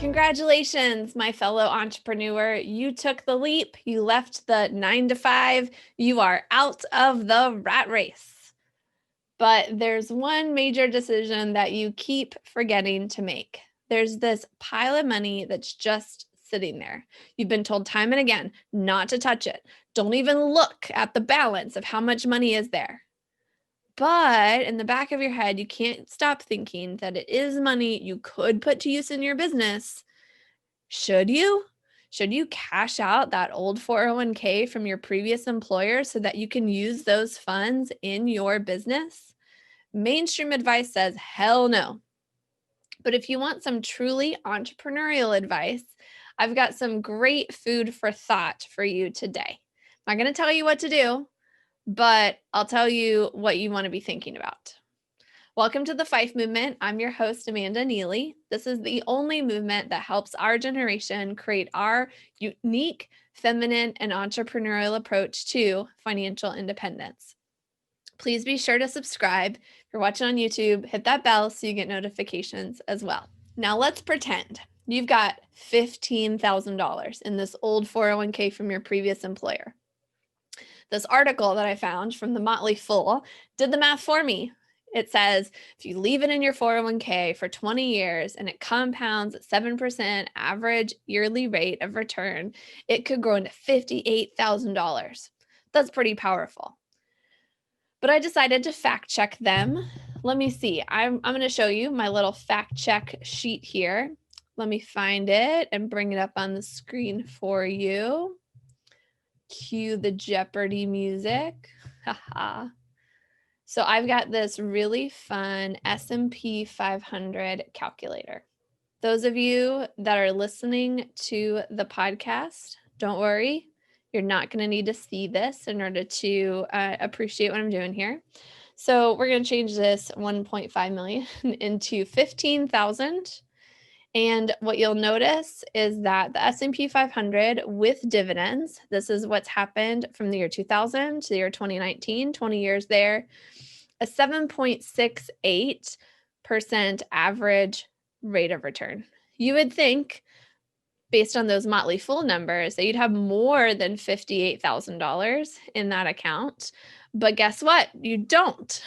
Congratulations, my fellow entrepreneur. You took the leap. You left the 9 to 5. You are out of the rat race. But there's one major decision that you keep forgetting to make. There's this pile of money that's just sitting there. You've been told time and again not to touch it. Don't even look at the balance of how much money is there. But in the back of your head, you can't stop thinking that it is money you could put to use in your business. Should you? Should you cash out that old 401k from your previous employer so that you can use those funds in your business? Mainstream advice says hell no. But if you want some truly entrepreneurial advice, I've got some great food for thought for you today. I'm not going to tell you what to do, but I'll tell you what you want to be thinking about. Welcome to the FIFE Movement. I'm your host, Amanda Neely. This is the only movement that helps our generation create our unique, feminine, and entrepreneurial approach to financial independence. Please be sure to subscribe. If you're watching on YouTube, hit that bell so you get notifications as well. Now let's pretend you've got $15,000 in this old 401k from your previous employer. This article that I found from the Motley Fool did the math for me. It says if you leave it in your 401k for 20 years and it compounds at 7% average yearly rate of return, it could grow into $58,000. That's pretty powerful. But I decided to fact check them. Let me see. I'm going to show you my little fact check sheet here. Let me find it and bring it up on the screen for you. Cue the Jeopardy music. Haha. So I've got this really fun S&P 500 calculator. Those of you that are listening to the podcast, don't worry. You're not going to need to see this in order to appreciate what I'm doing here. So we're going to change this 1.5 million into 15,000. And what you'll notice is that the S&P 500 with dividends, this is what's happened from the year 2000 to the year 2019, 20 years there, a 7.68% average rate of return. You would think, based on those Motley Fool numbers, that you'd have more than $58,000 in that account. But guess what? You don't.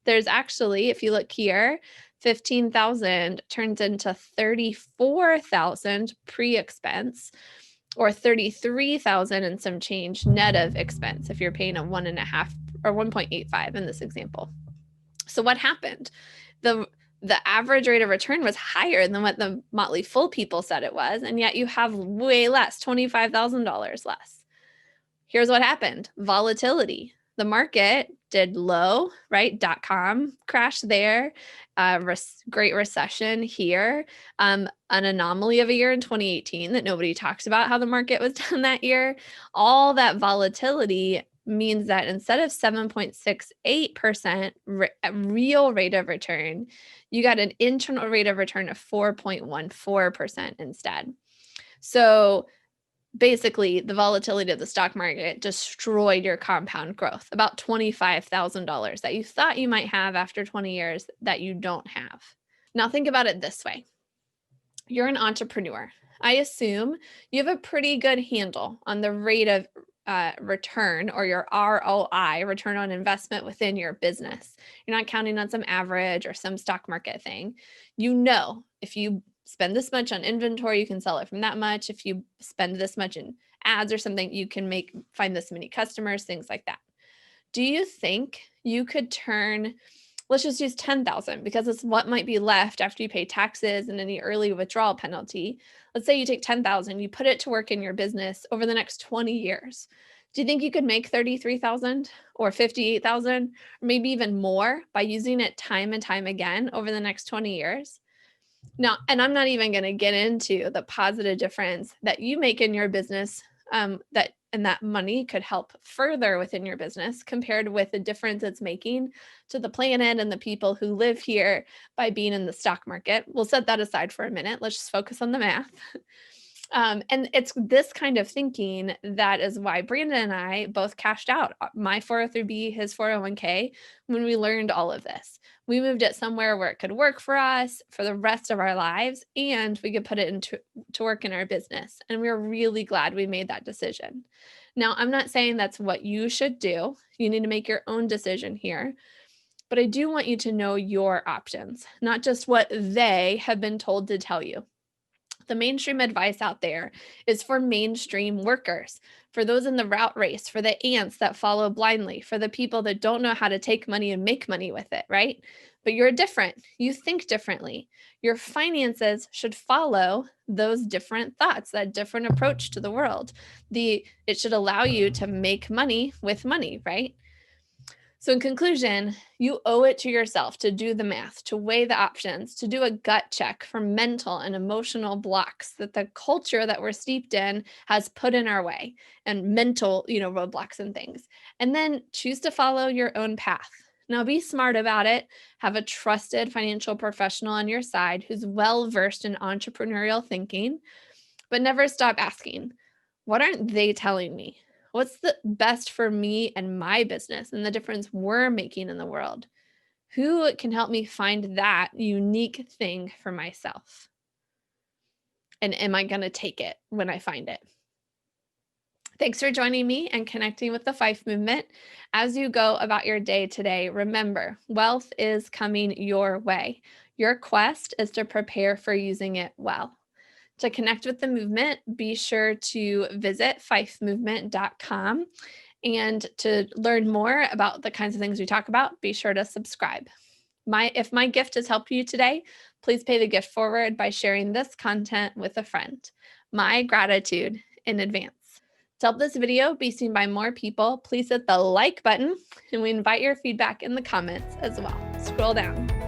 There's actually, if you look here, 15,000 turns into 34,000 pre-expense, or 33,000 and some change net of expense if you're paying a 1.5 or 1.85 in this example. So what happened? The average rate of return was higher than what the Motley Fool people said it was, and yet you have way less, $25,000 less. Here's what happened. Volatility. The market did low, right? .com crash there, Great Recession here, an anomaly of a year in 2018 that nobody talks about how the market was done that year. All that volatility means that instead of 7.68% real rate of return, you got an internal rate of return of 4.14% instead. So basically, the volatility of the stock market destroyed your compound growth, about $25,000 that you thought you might have after 20 years that you don't have. Now think about it this way. You're an entrepreneur. I assume you have a pretty good handle on the rate of return, or your ROI, return on investment, within your business. You're not counting on some average or some stock market thing. You know, if you spend this much on inventory, you can sell it from that much. If you spend this much in ads or something, you can find this many customers, things like that. Do you think you could turn, let's just use 10,000 because it's what might be left after you pay taxes and any early withdrawal penalty. Let's say you take 10,000, you put it to work in your business over the next 20 years. Do you think you could make 33,000 or 58,000 or maybe even more by using it time and time again over the next 20 years? Now, and I'm not even going to get into the positive difference that you make in your business, that money could help further within your business compared with the difference it's making to the planet and the people who live here by being in the stock market. We'll set that aside for a minute. Let's just focus on the math. And it's this kind of thinking that is why Brandon and I both cashed out my 403b, his 401k, when we learned all of this. We moved it somewhere where it could work for us for the rest of our lives, and we could put it into to work in our business. And we were really glad we made that decision. Now, I'm not saying that's what you should do. You need to make your own decision here. But I do want you to know your options, not just what they have been told to tell you. The mainstream advice out there is for mainstream workers, for those in the route race, for the ants that follow blindly, for the people that don't know how to take money and make money with it, right? But you're different. You think differently. Your finances should follow those different thoughts, that different approach to the world. It should allow you to make money with money, right? So, in conclusion, you owe it to yourself to do the math, to weigh the options, to do a gut check for mental and emotional blocks that the culture that we're steeped in has put in our way, and mental, roadblocks and things. And then choose to follow your own path. Now, be smart about it. Have a trusted financial professional on your side who's well versed in entrepreneurial thinking, but never stop asking, what aren't they telling me? What's the best for me and my business and the difference we're making in the world? Who can help me find that unique thing for myself? And am I going to take it when I find it? Thanks for joining me and connecting with the FIFE movement. As you go about your day today, remember, wealth is coming your way. Your quest is to prepare for using it well. To connect with the movement, be sure to visit fifemovement.com. And to learn more about the kinds of things we talk about, be sure to subscribe. If my gift has helped you today, please pay the gift forward by sharing this content with a friend. My gratitude in advance. To help this video be seen by more people, please hit the like button, and we invite your feedback in the comments as well. Scroll down.